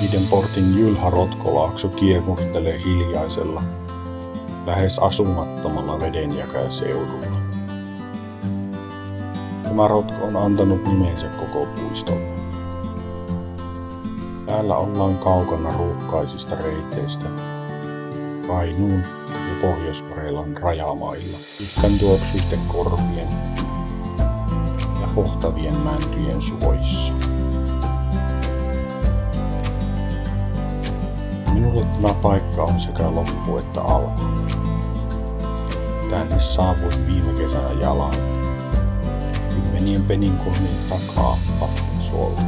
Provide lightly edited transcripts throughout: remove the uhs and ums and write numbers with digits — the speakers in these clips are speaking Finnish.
Niiden portin jylhä rotkolaakso kiekuhtelee hiljaisella, lähes asumattomalla vedenjakajaseudulla. Tämä rotko on antanut nimensä koko puistolle. Täällä ollaan kaukana ruuhkaisista reiteistä, Kainuun ja Pohjois-Karjalan rajamailla, pitkän tuoksuisten korvien ja hohtavien mäntyjen suojissa. Minulle tämä paikka on sekä loppu että alku. Tänne saavuin viime kesänä jalan, kymmenien peninkulmien takaa Vattensuolta.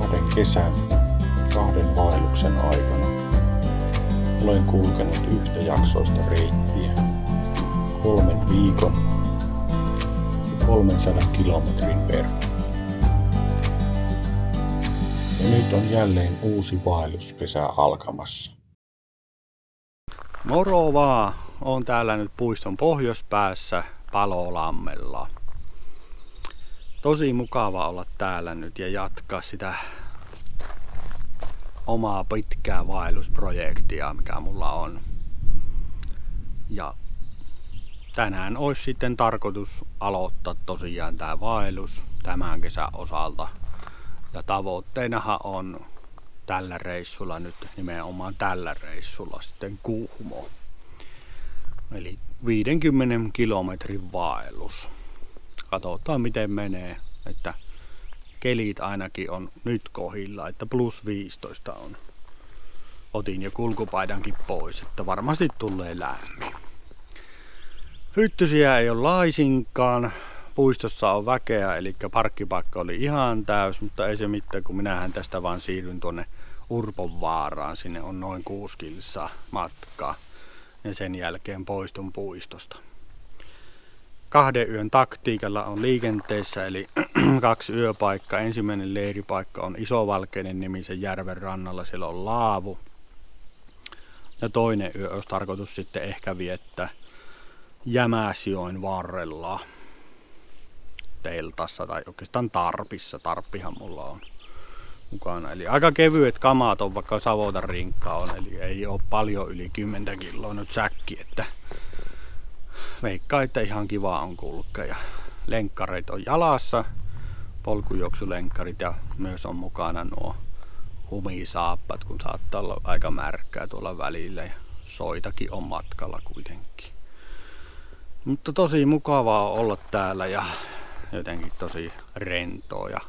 2 kesän, 2 vaelluksen aikana olen kulkenut yhtäjaksoista reittiä 3 viikon ja 300 kilometrin verran. Ja nyt on jälleen uusi vaelluskesä alkamassa. Moro vaan! Oon täällä nyt puiston pohjoispäässä Palolammella. Tosi mukava olla täällä nyt ja jatkaa sitä omaa pitkää vaellusprojektia, mikä mulla on. Ja tänään olisi sitten tarkoitus aloittaa tosiaan tää vaellus tämän kesän osalta. Ja tavoitteenahan on tällä reissulla nyt nimenomaan tällä reissulla sitten Kuhmo. Eli 50 kilometrin vaellus. Katsotaan miten menee, että kelit ainakin on nyt kohdilla, että plus 15 on. Otin jo kulkupaidankin pois, että varmasti tulee lämmin. Hyttysiä ei ole laisinkaan. Puistossa on väkeä, eli parkkipaikka oli ihan täys, mutta ei se mitään, kun minähän tästä vaan siirryn tuonne Urponvaaraan. Sinne on noin 6 kilsaa matkaa ja sen jälkeen poistun puistosta. 2 yön taktiikalla on liikenteessä, eli 2 yöpaikkaa. Ensimmäinen leiripaikka on Isovalkeinen nimisen järven rannalla, siellä on laavu. Ja toinen yö olisi tarkoitus sitten ehkä viettää Jämäsjoen varrella teltassa tai oikeastaan tarpissa. Tarppihan mulla on mukana. Eli aika kevyet kamat on, vaikka Savotan rinkka on, eli ei ole paljon yli 10 kiloa nyt säkki, että veikkaa, että ihan kiva on kulkea. Ja lenkkarit on jalassa, polkujuoksulenkkarit ja myös on mukana nuo humisaappat, kun saattaa olla aika märkää tuolla välillä ja soitakin on matkalla kuitenkin. Mutta tosi mukavaa olla täällä ja jotenkin tosi rentoa ja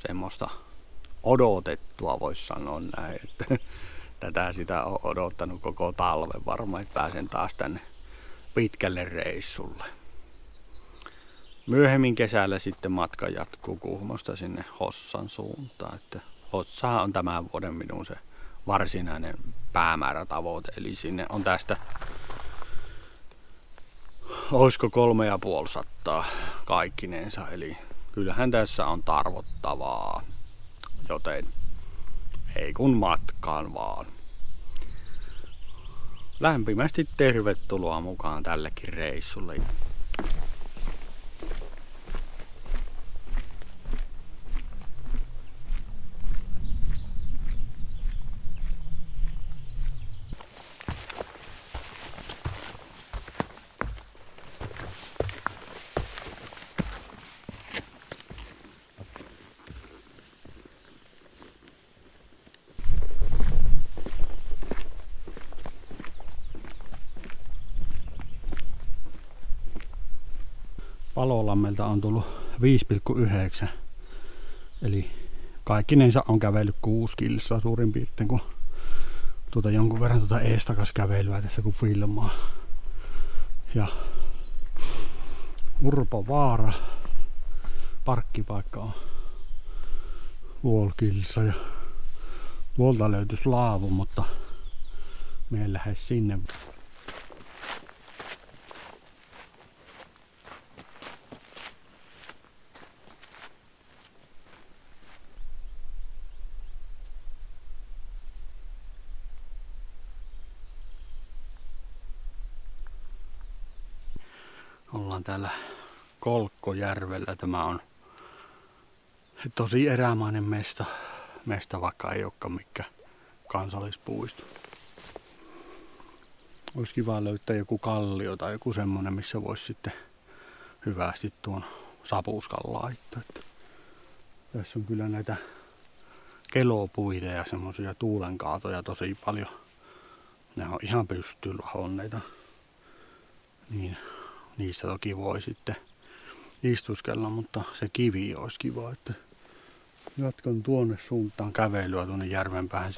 semmoista odotettua voisi sanoa näin, että tätä sitä on odottanut koko talven varmaan, että pääsen taas tänne pitkälle reissulle. Myöhemmin kesällä sitten matka jatkuu Kuhmosta sinne Hossan suuntaan, että Hossahan on tämän vuoden minun se varsinainen päämäärätavoite, eli sinne on tästä olisiko 350 kaikkinensa, eli kyllähän tässä on tarvottavaa, joten ei kun matkaan vaan. Lämpimästi tervetuloa mukaan tällekin reissulle. Palolammelta on tullut 5,9, eli kaikkinensa on kävellyt 6 kilsaa suurin piirtein, kun jonkun verran eestakas kävelyä tässä kun filmaa. Ja Urpovaara, parkkipaikka on puoli kilsaa ja tuolta löytyisi laavu, mutta me en lähde sinne. Ollaan täällä Kolkkojärvellä. Tämä on Tosi erämainen mesta, vaikka ei olekaan mikään kansallispuisto. Olisi kiva löytää joku kallio tai joku semmonen, missä voisi sitten hyvästi tuon sapuskan laittaa. Tässä on kyllä näitä kelopuita ja semmosia tuulenkaatoja tosi paljon. Ne on ihan pystyyn lahonneita. Niin, niistä toki voi sitten istuskella, mutta se kivi olisi kiva, että jatkan tuonne suuntaan kävelyä tuonne järven päähän.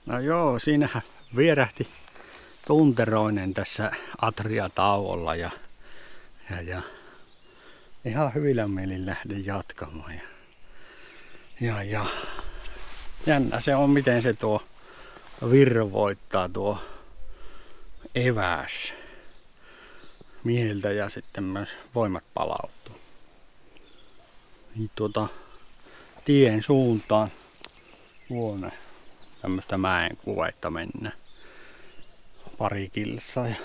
No joo, siinähän vierähti tunteroinen tässä atriatauolla ja ihan hyvillä mielin lähdin jatkamaan. Ja jännä se on, miten se tuo virvoittaa tuo eväs mieltä ja sitten myös voimat palautuu. Niin tien suuntaan tuonne tämmöstä mäen kuvetta mennä pari kilsaa ja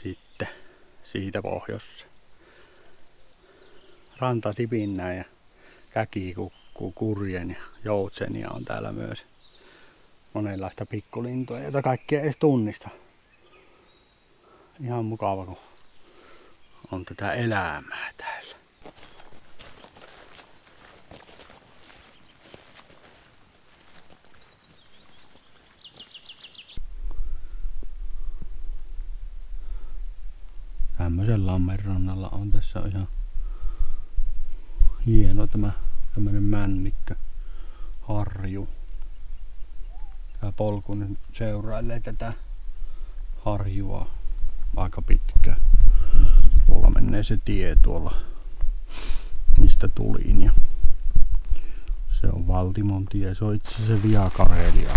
sitten siitä pohjossa ranta tipinnää ja käki kukkuu kurjen ja joutsenia on täällä myös. Monenlaista pikkulintua, jota kaikkia ei edes tunnista. Ihan mukava, kun on tätä elämää täällä. Tämmöisen lammen rannalla on tässä ihan hieno tämä tämmönen männikkö harju. Tää polku nyt seurailee tätä harjua aika pitkään. Tuolla menee se tie tuolla, mistä tulin. Ja se on Valtimon tie, se on itse asiassa Via Karelia.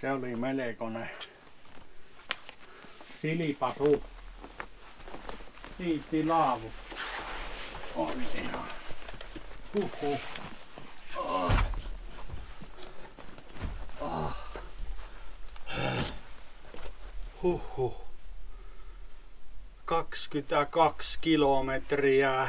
Se oli melkoinen silipatu. Siitti laavu. On ihan. Huhhuh. 22 kilometriä.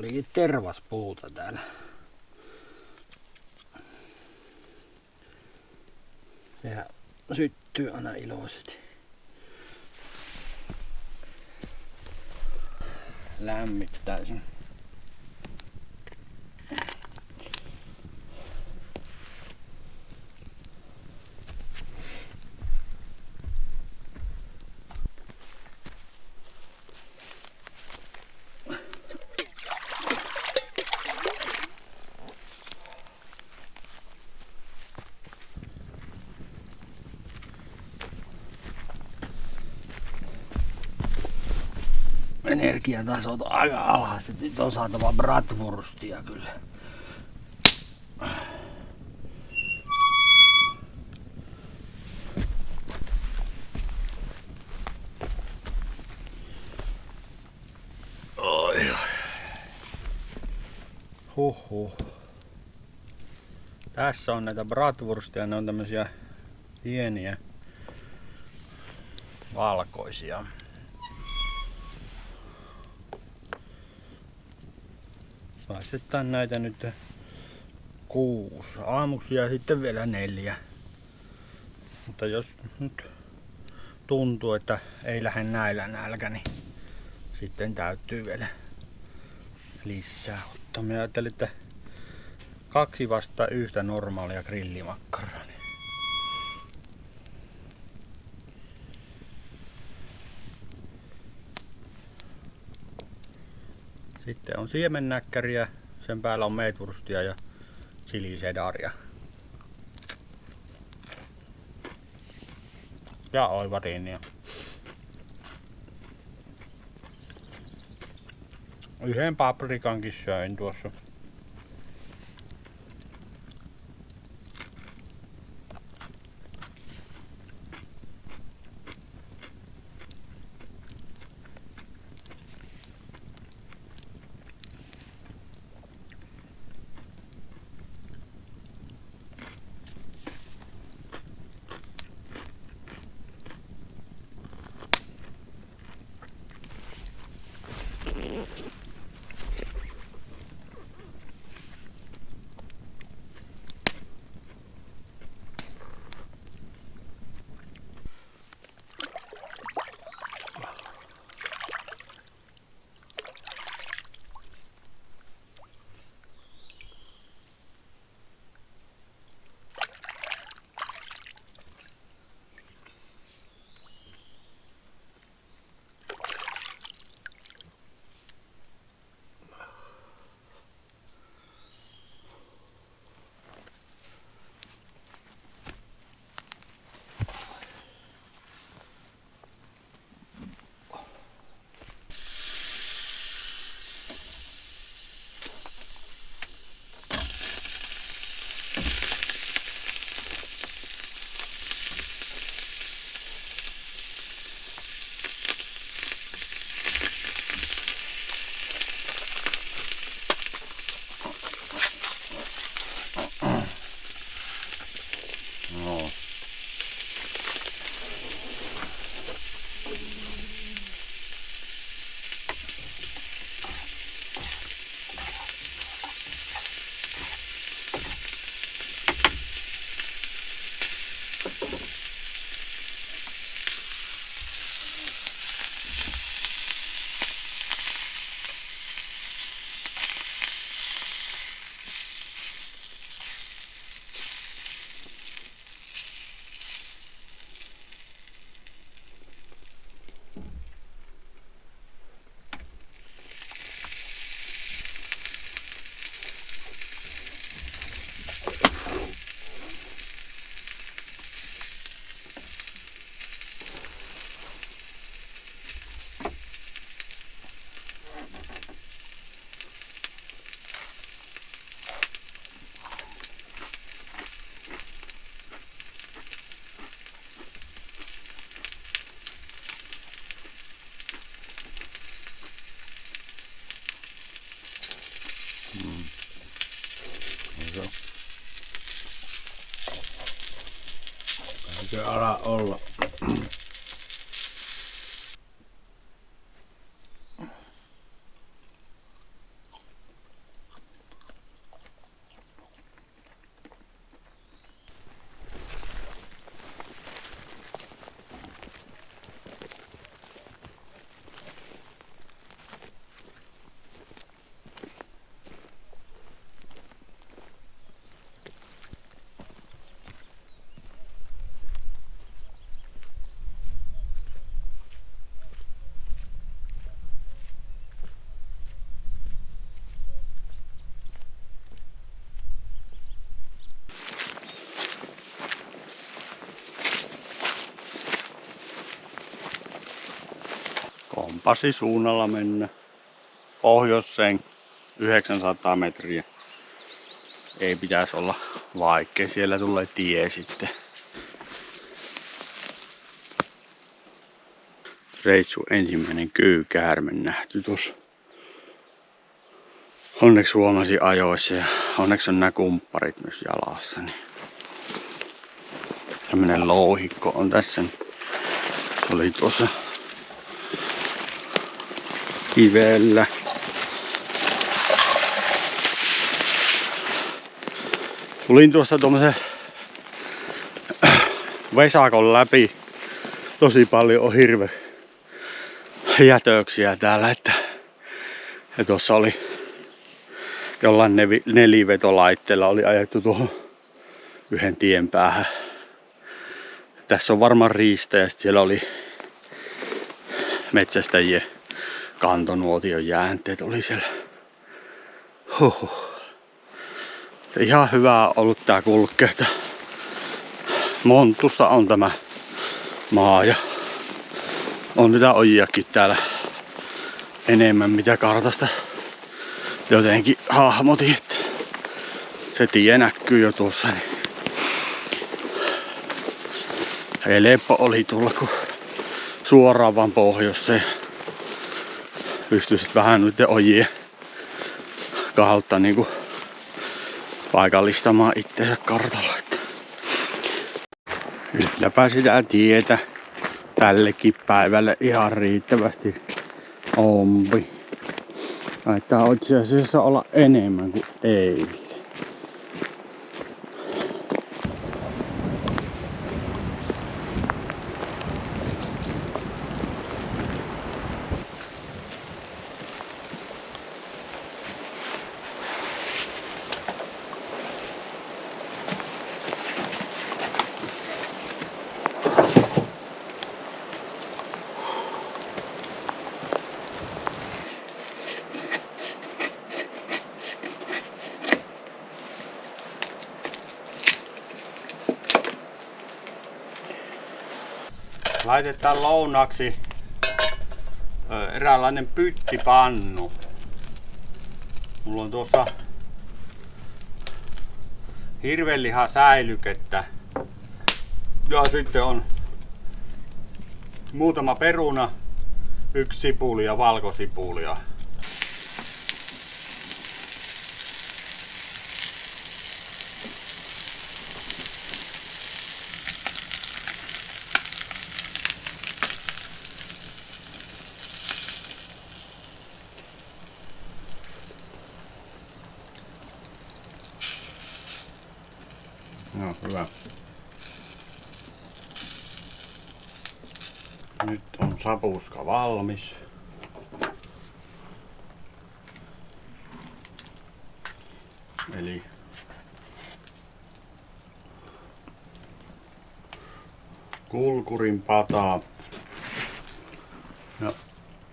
tulikin tervaspuuta täällä. Sehän syttyy aina iloisesti. Lämmittäisin. Energiatasot on aika alhaiset. Nyt on saatava bratwurstia kyllä. Oi. Huhhuh. Tässä on näitä bratwurstia. Ne on tämmösiä pieniä valkoisia. Paistetaan näitä nyt 6. Aamuksi ja sitten vielä 4. Mutta jos nyt tuntuu, että ei lähde näillä nälkä, niin sitten täytyy vielä lisää ottaa. Mä ajattelin, että 2 vastaan yhtä normaalia grillimakkaraa. Sitten on siemennäkkäriä, sen päällä on meetwurstia ja chilisedaria. Ja oivariinia. Yhden paprikankin söin tuossa. Eikö ala olla? kompassi suunnalla mennä pohjoiseen 900 metriä. Ei pitäisi olla vaikea, siellä tulee tie sitten. Reissu ensimmäinen kyykäärme nähty tuossa. Onneksi huomasin ajoissa ja onneksi on nämä kumpparit myös jalassa. Niin. Tämmönen louhikko on tässä. Oli tuossa kivellä. Tulin tuosta tuommoisen vesakon läpi. Tosi paljon on hirve jätöksiä täällä, ja tuossa oli jollain nelivetolaitteella oli ajettu tuohon yhden tien päähän. Tässä on varmaan riistä ja siellä oli metsästäjien kantonuotion jäänteet oli siellä. Ihan hyvä ollut tää kulkea. Montusta on tämä maa ja on niitä ojiakin täällä enemmän mitä kartasta jotenkin hahmotin, että se tie näkyy jo tuossa. Niin helppo oli tulla kun suoraan vaan pohjoiseen. Pystyisit vähän noiden ojien kautta niinku paikallistamaan itsensä kartalla. Kylläpä sitä tietä tällekin päivälle ihan riittävästi ompi. Taitaa itse asiassa olla enemmän kuin eilen. Laitetaan lounaaksi eräänlainen pyttipannu. Mulla on tuossa hirvenliha säilykettä ja sitten on muutama peruna, yksi sipuli ja valkosipulia. No, hyvä. Nyt on sapuska valmis. Eli kulkurin pataa ja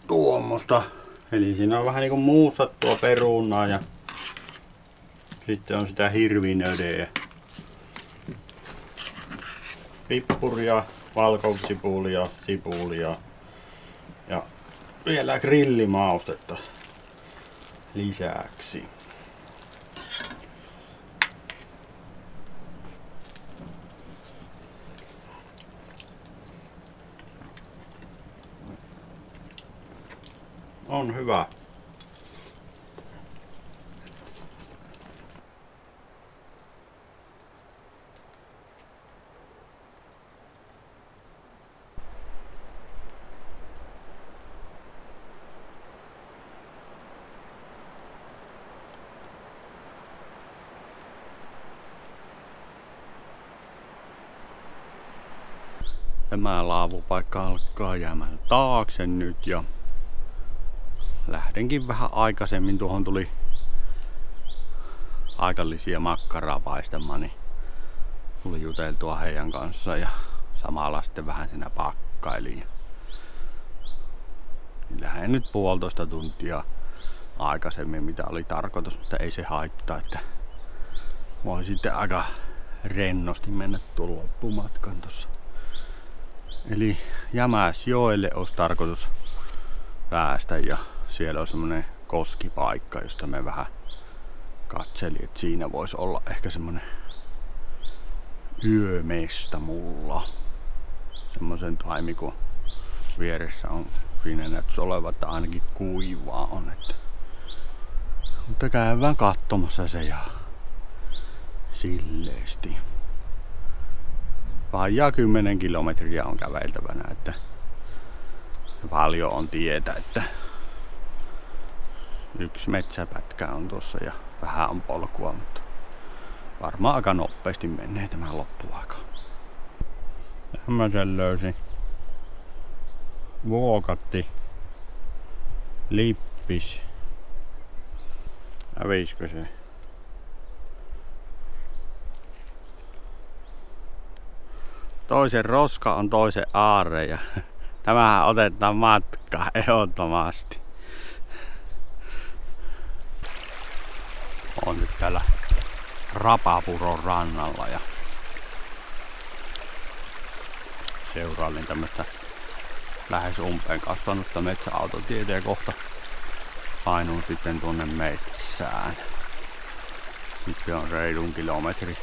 tuommoista. Eli siinä on vähän niinku muussattua perunaa ja sitten on sitä hirvinödeä. Pippuria, valkosipulia, sipulia ja vielä grillimaustetta lisäksi. On hyvä. Tämä laavupaikka alkaa jäämään taakse nyt ja lähdenkin vähän aikaisemmin. Tuohon tuli aikallisia makkaraa paistamaan, niin tuli juteltua heidän kanssa ja samalla sitten vähän siinä pakkailin. Lähden nyt 1,5 tuntia aikaisemmin mitä oli tarkoitus, mutta ei se haittaa, että voi sitten aika rennosti mennä tuon loppumatkan tossa. Eli Jämäsjoelle olisi tarkoitus päästä ja siellä on semmonen koskipaikka, josta me vähän katselin, että siinä voisi olla ehkä semmonen yömesta mulla. Semmosen taimikon vieressä on siinä näyttäisi olevan, että ainakin kuivaa on. Että. Mutta käydään katsomassa se ja silleesti. Vajaa 10 kilometriä on käveltävänä, että paljon on tietä, että yksi metsäpätkä on tuossa ja vähän on polkua, mutta varmaan aika nopeasti menee tämä loppuaika. Mä sen löysin. Vuokatti. Lippis. Hävisikö se? Toisen roska on toisen aarre ja tämähän otetaan matkaa ehdottomasti. On nyt täällä Rapapuron rannalla ja seurailin tämmöstä lähes umpeen kasvanutta metsäautotietä ja kohta painun sitten tuonne metsään. Sitten on reilun kilometri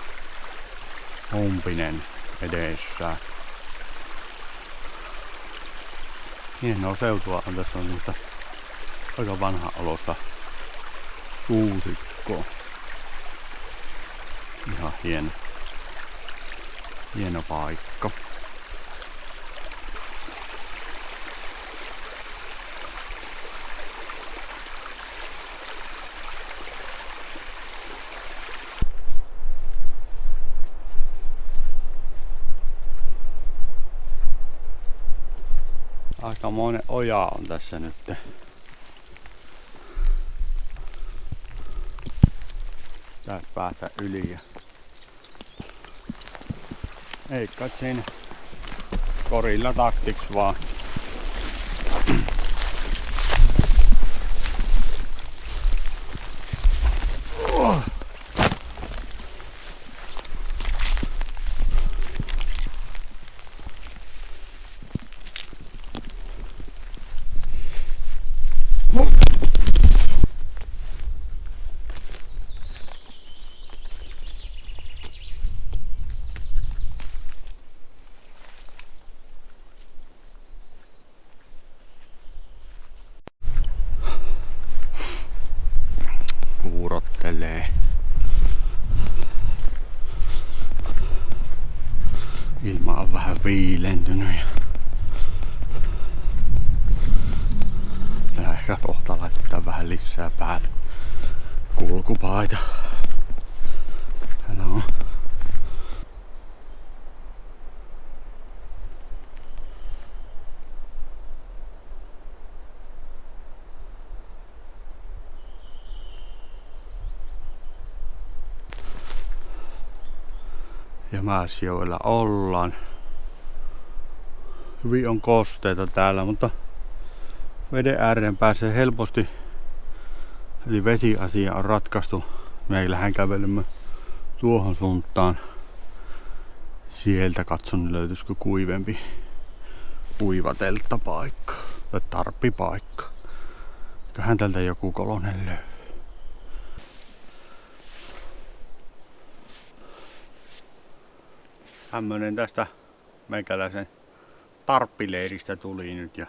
umpinen edessä. Hienoa seutua on tässä, mutta aika vanha olosta kuusikko. Ihan hieno paikka. Aikamoinen oja on tässä nyt. Täältä päästä yli. Ei kai siinä korilla taktiksi vaan. Kuurottelee. Ilma on vähän viilentynyt ja ehkä kohta laitetaan vähän lisää päälle kulkupaita. Täällä on ja Määsjoella ollaan. Hyvin on kosteita täällä, mutta veden ääreen pääsee helposti. Eli vesiasia on ratkaistu. Meillähän kävelemme tuohon suuntaan. Sieltä katson, löytyisikö kuivempi uivatelttapaikka tai tarppipaikka. Eiköhän tältä joku kolonen löydy. Tämmönen tästä meikäläisen tarppileiristä tuli nyt ja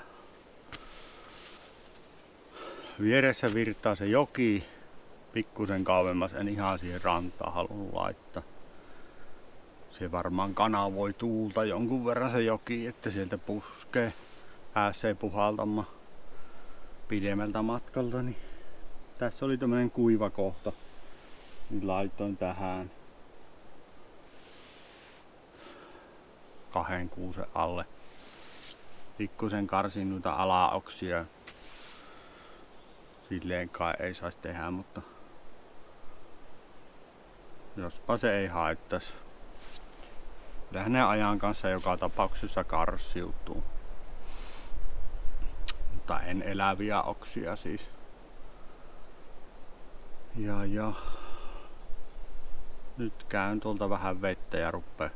vieressä virtaa se joki pikkusen kauemmas, en ihan siihen rantaan halunnut laittaa. Se varmaan kanavoi tuulta jonkun verran se joki, että sieltä puskee, pääsee puhaltamaan pidemmältä matkalta. Niin tässä oli tämmönen kuiva kohta, niin laitoin tähän 2 kuusen alle. Pikkusen karsin noita alaoksia. Silleen kai ei saisi tehdä, mutta jospa se ei haittais. Kyllähän ne ajan kanssa joka tapauksessa karsiutuu. Mutta en eläviä oksia siis. Ja nyt käyn tuolta vähän vettä ja ruppee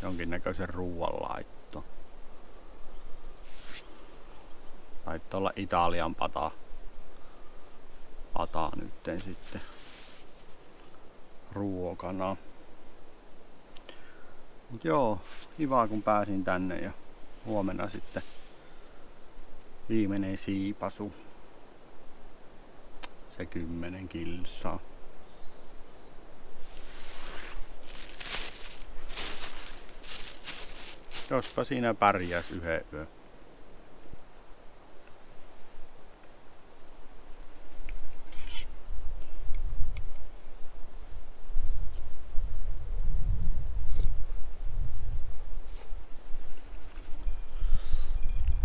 jonkinnäköisen ruoan laitto. Taitaa olla Italian pata nytten sitten ruokana. Mut joo, kiva kun pääsin tänne ja huomenna sitten viimeinen siipasu. Se 10 kilsaa. Jospa siinä pärjäs yhden yö.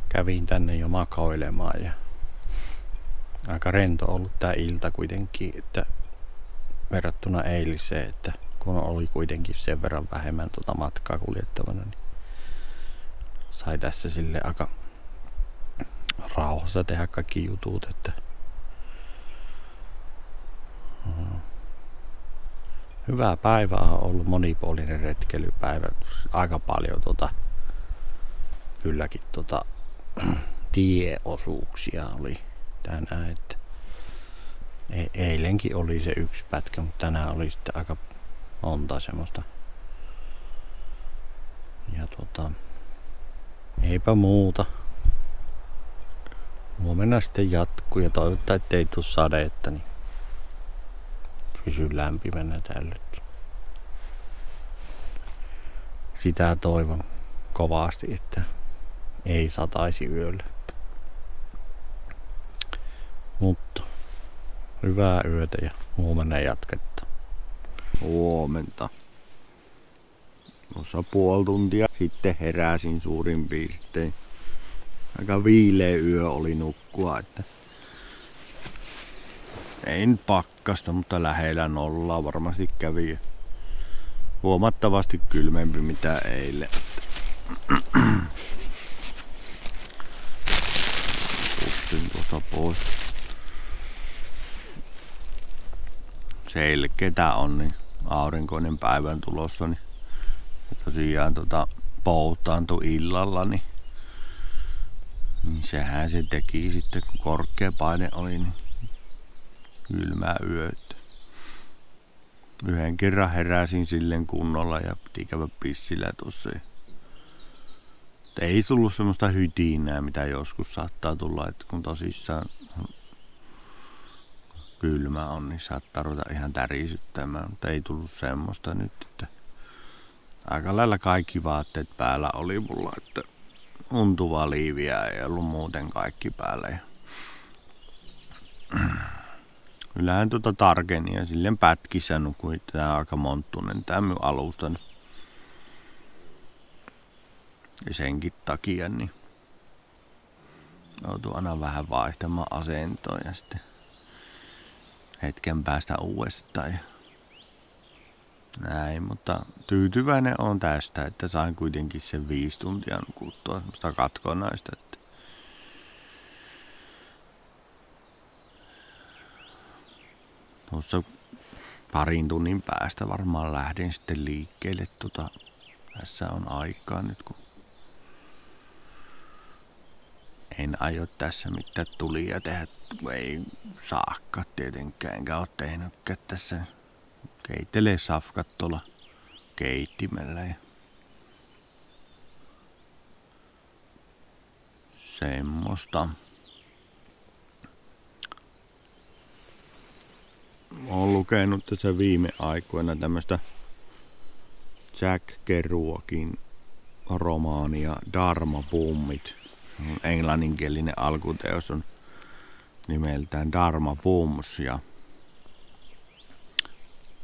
Kävin tänne jo makoilemaan ja aika rento ollut tää ilta kuitenkin, että verrattuna eiliseen, että kun oli kuitenkin sen verran vähemmän tuota matkaa kuljettavana, niin sai tässä sille aika rauhassa tehdä kaikki jutut, että hyvä päivä on ollut, monipuolinen retkeilypäivä, aika paljon kylläkin tieosuuksia oli tänään, että eilenkin oli se yksi pätkä, mutta tänään oli sitten aika monta semmoista. Ja eipä muuta. Huomenna sitten jatkuu ja toivottavasti ettei tuu sadetta, niin pysy lämpimänä tällekin. Sitä toivon kovasti, että ei sataisi yöllä. Mutta hyvää yötä ja huomenna jatketaan. Huomenta. Tuossa puoli tuntia sitten heräsin suurin piirtein. Aika viileä yö oli nukkua, että ei nyt pakkasta, mutta lähellä nollaa varmasti kävi. Huomattavasti kylmempi mitä eilen. Pussin tuosta pois. Selkeetä on, niin aurinkoinen päivän tulossa, niin tosiaan polttaantui illalla, niin sehän se teki sitten, kun korkea paine oli, niin kylmää yötä. Yhden kerran heräsin silleen kunnolla ja piti käydä pissillä tuossa. Ei tullut semmoista hytinää, mitä joskus saattaa tulla, että kun tosissaan kylmä on, niin saattaa ruveta ihan tärisyttämään, mutta ei tullut semmoista nyt, että aika lailla kaikki vaatteet päällä oli mulla, että untuvaa liiviä ei ollut muuten kaikki päällä. Ja kyllähän tarkeni ja silleen pätkissä nukuin, tää on aika monttunen tää minun alustani. Ja senkin takia niin joutuu aina vähän vaihtamaan asentoa ja sitten hetken päästä uudestaan ja näin, mutta tyytyväinen on tästä, että sain kuitenkin sen 5 tuntia nukuttua semmoista katkonaista, että tuossa parin tunnin päästä varmaan lähden sitten liikkeelle. Tässä on aikaa nyt, kun en aio tässä mitään tulia tehdä, kun ei saakka tietenkään, enkä ole tehnytkään tässä. Keittelee safkat tuolla keittimellä ja semmoista. Olen lukenut tässä viime aikoina tämmöstä Jack Kerouacin romaania Dharma Boomit. Englanninkielinen alkuteos on nimeltään Dharma Booms ja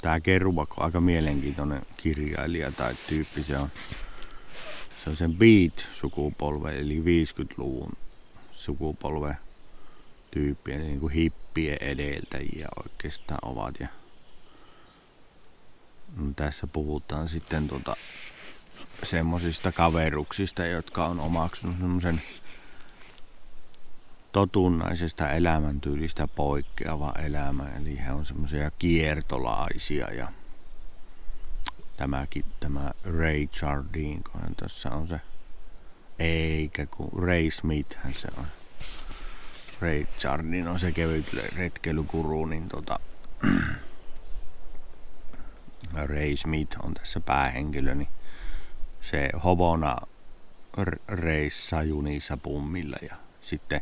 tää Kerouac on aika mielenkiintoinen kirjailija tai tyyppi. Se on sen Beat-sukupolven eli 50-luvun sukupolven tyyppi, eli niin kuin hippien edeltäjiä oikeastaan ovat. Ja tässä puhutaan sitten semmosista kaveruksista, jotka on omaksunut semmosen totunnaisesta elämäntyylistä poikkeava elämä, eli he on semmoisia kiertolaisia ja tämä Ray Jardine, kun tässä on se, eikä kun Ray Smithhän se on. Richard, niin on se kevyt retkeilykuru, niin Ray Smith on tässä päähenkilö, niin se Hovona reissaa junissa pummilla ja sitten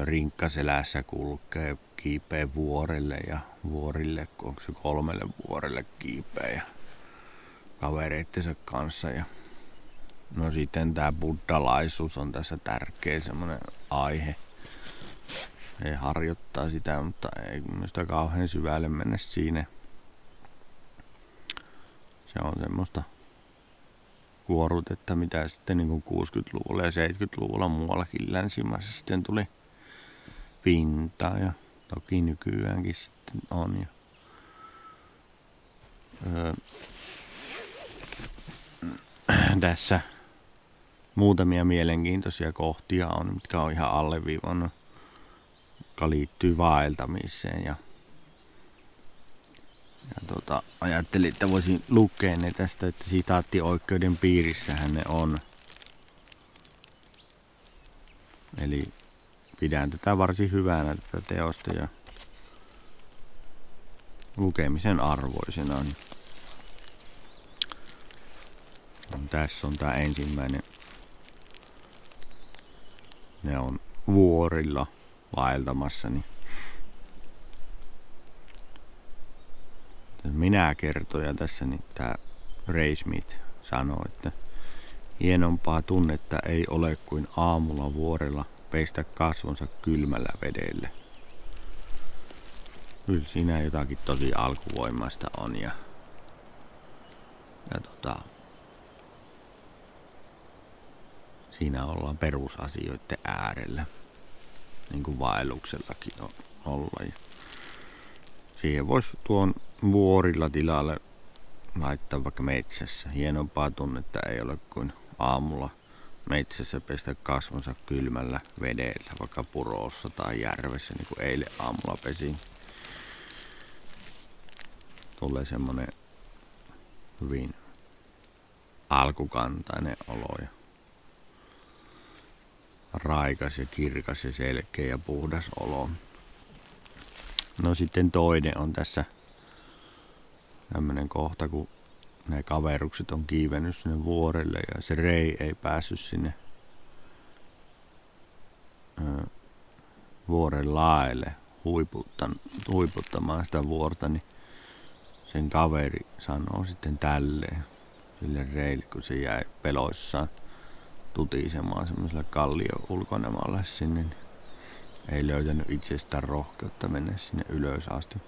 rinkkaselässä kulkee, kiipee vuorelle ja vuorille, onko se 3 vuorelle kiipee ja kavereittensa kanssa. Ja no sitten tää buddhalaisuus on tässä tärkeä semmonen aihe. He harjoittaa sitä, mutta ei minusta kauhean syvälle mennä siinä. Se on semmoista kuorutetta, mitä sitten niin kuin 60-luvulla ja 70-luvulla muuallakin länsimaissa sitten tuli pintaan ja toki nykyäänkin sitten on. Tässä muutamia mielenkiintoisia kohtia on, mitkä on ihan alleviivannut, jotka liittyy vaeltamiseen ja ajattelin, että voisin lukea ne tästä, että sitaattioikeuden piirissähän ne on. Eli pidän tätä varsin hyvänä tätä teosta ja lukemisen arvoisena. Tässä on tää ensimmäinen. Ne on vuorilla vaeltamassa. Niin minä kertoja tässä, niin tää Ray Smith sanoo, että hienompaa tunnetta ei ole kuin aamulla vuorella pestä kasvonsa kylmällä vedellä. Kyllä siinä jotakin tosi alkuvoimasta on ja siinä ollaan perusasioiden äärellä, niin kuin vaelluksellakin olla. Ja siihen voisi tuon vuorilla tilalle laittaa vaikka metsässä. Hienompaa tunnetta ei ole kuin aamulla metsässä pestä kasvonsa kylmällä vedellä, vaikka purossa tai järvessä, niin kuin eilen aamulla pesin. Tulee semmonen hyvin alkukantainen olo ja raikas ja kirkas ja selkeä ja puhdas olo. No sitten toinen on tässä tämmönen kohta, kun ne kaverukset on kiivennyt sinne vuorelle ja se Ray ei päässyt sinne vuoren laelle huiputtamaan sitä vuorta, niin sen kaveri sanoo sitten tälleen sille Raylle, kun se jäi peloissaan tutisemaan semmoiselle kallion ulkonemalle sinne, niin ei löytänyt itsestään rohkeutta mennä sinne ylös asti.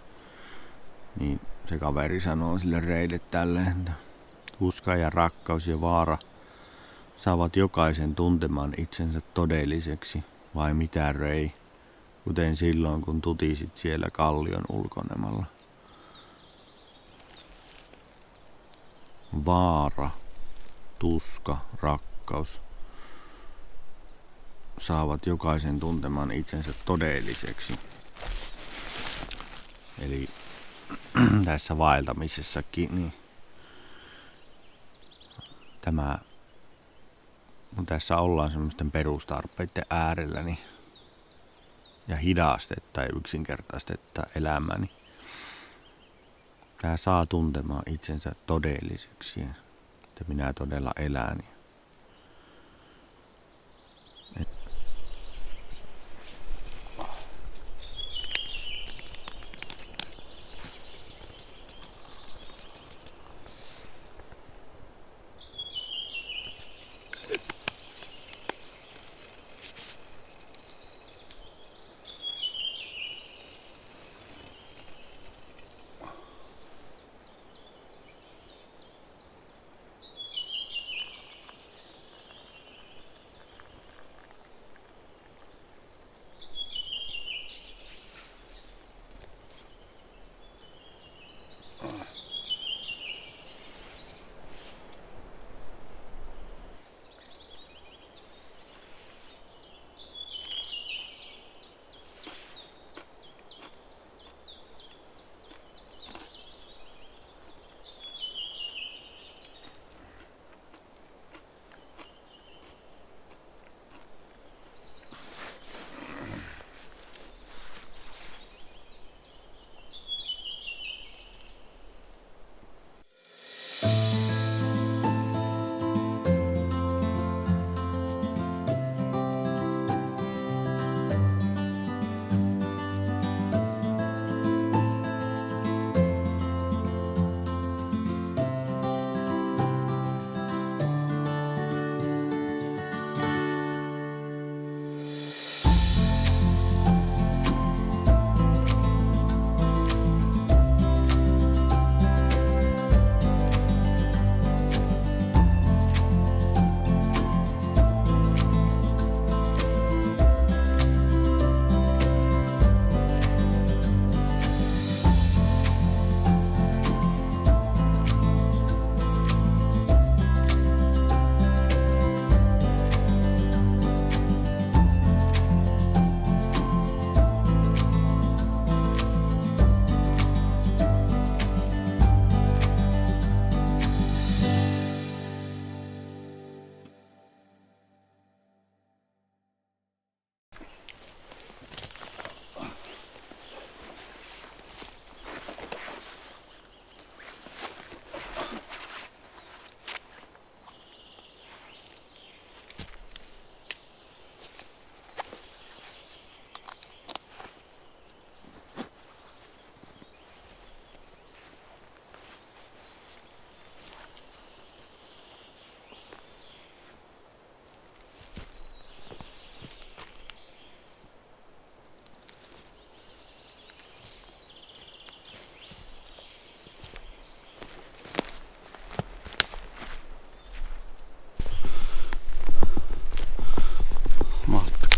Niin se kaveri sanoo sille Raylle tälleen, että uska ja rakkaus ja vaara saavat jokaisen tuntemaan itsensä todelliseksi, vai mitä Ray, kuten silloin kun tutisit siellä kallion ulkonemalla. Vaara, tuska, rakkaus saavat jokaisen tuntemaan itsensä todelliseksi. Eli tässä vaeltamisessakin, niin kun tässä ollaan semmoisten perustarpeiden äärellä, niin, ja hidastetta ja yksinkertaistetta elämää, niin tää saa tuntemaan itsensä todelliseksi, että minä todella elän.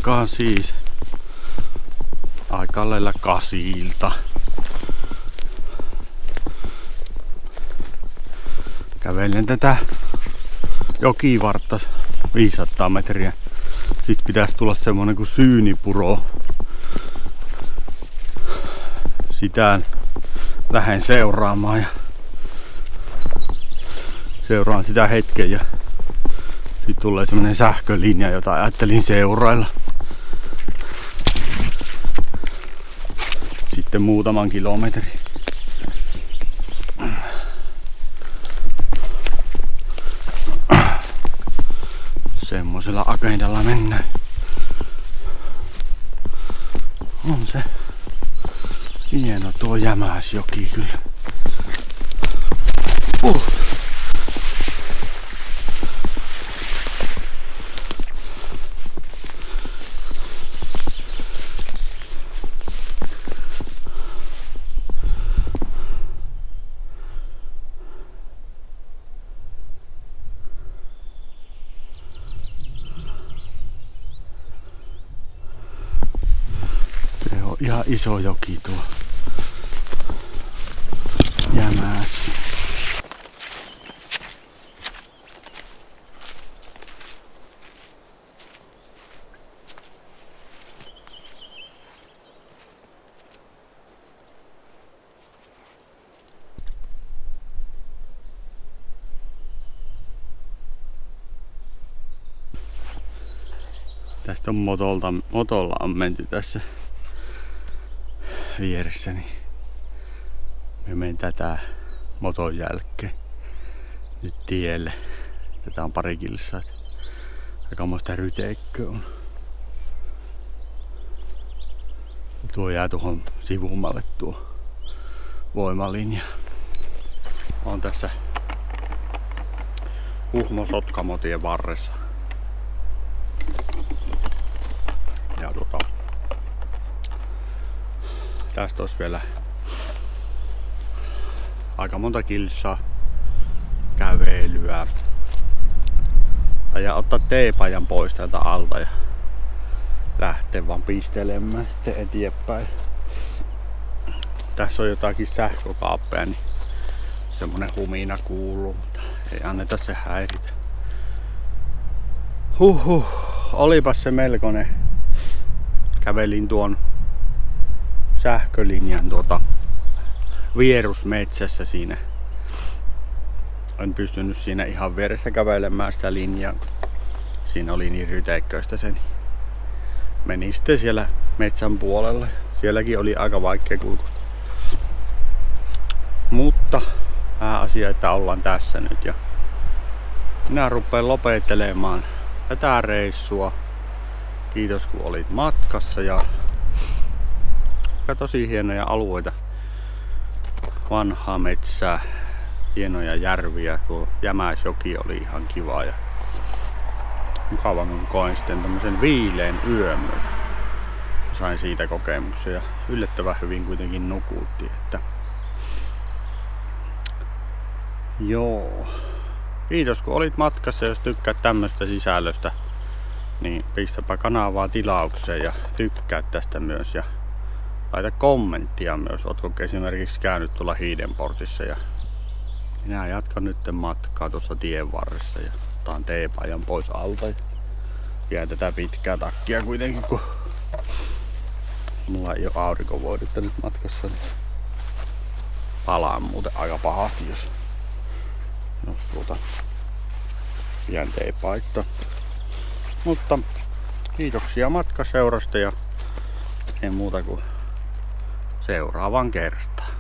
alkaa siis aika lailla 8:00. Kävelen tätä jokivartta 500 metriä. Sitten pitäisi tulla semmonen kuin Syynipuro. Sitä lähden seuraamaan ja seuraan sitä hetken ja sitten tulee semmonen sähkölinja, jota ajattelin seurailla. Sitten muutaman kilometrin. Semmosella agendalla mennään. On se hieno tuo Jämäsjoki kyllä. Se on ihan iso joki tuo Jämäs. Tästä on motolla on menty tässä vieressäni. Me menen tätä moton jälkeen nyt tielle. Tätä on pari kilsaa. Aikamoista ryteikköä on. Tuo jää tuohon sivummalle tuo voimalinja. On tässä Huhmo-Sotkamotien varressa. Ja tästä olisi vielä aika monta kilsaa kävelyä. Ja ottaa teepajan pois täältä alta ja lähteä vaan pistelemään sitten eteenpäin. Tässä on jotakin sähkökaappeja, niin semmonen humina kuuluu, mutta ei anneta se häiritä. Olipas se melkoinen. Kävelin tuon sähkölinjan vierusmetsässä siinä. En pystynyt siinä ihan vieressä kävelemään sitä linjaa. Siinä oli niin ryteikköistä se. Menin sitten siellä metsän puolelle. Sielläkin oli aika vaikea kulkusta. Mutta asia, että ollaan tässä nyt ja minä rupean lopettelemaan tätä reissua. Kiitos kun olit matkassa ja tosi hienoja alueita. Vanhaa metsää, hienoja järviä. Tuo Jämäsjoki oli ihan kiva ja mukava kun koin sitten tämmösen viileän yön myös. Sain siitä kokemuksia ja yllättävän hyvin kuitenkin nukutti, että joo. Kiitos kun olit matkassa, jos tykkäät tämmöstä sisällöstä, niin pistäpä kanavaa tilaukseen ja tykkää tästä myös ja laita kommenttia myös, ootko esimerkiksi käynyt tuolla Hiidenportissa ja minä jatkan nyt matkaa tuossa tien varressa ja otan teepajan pois alta ja jää tätä pitkää takkia kuitenkin, kun mulla ei ole aurinkovoidetta nyt matkassa, niin palaan muuten aika pahasti, jos jään teepaittaa. Mutta kiitoksia matkaseurasta ja ei muuta kuin seuraavaan kertaan.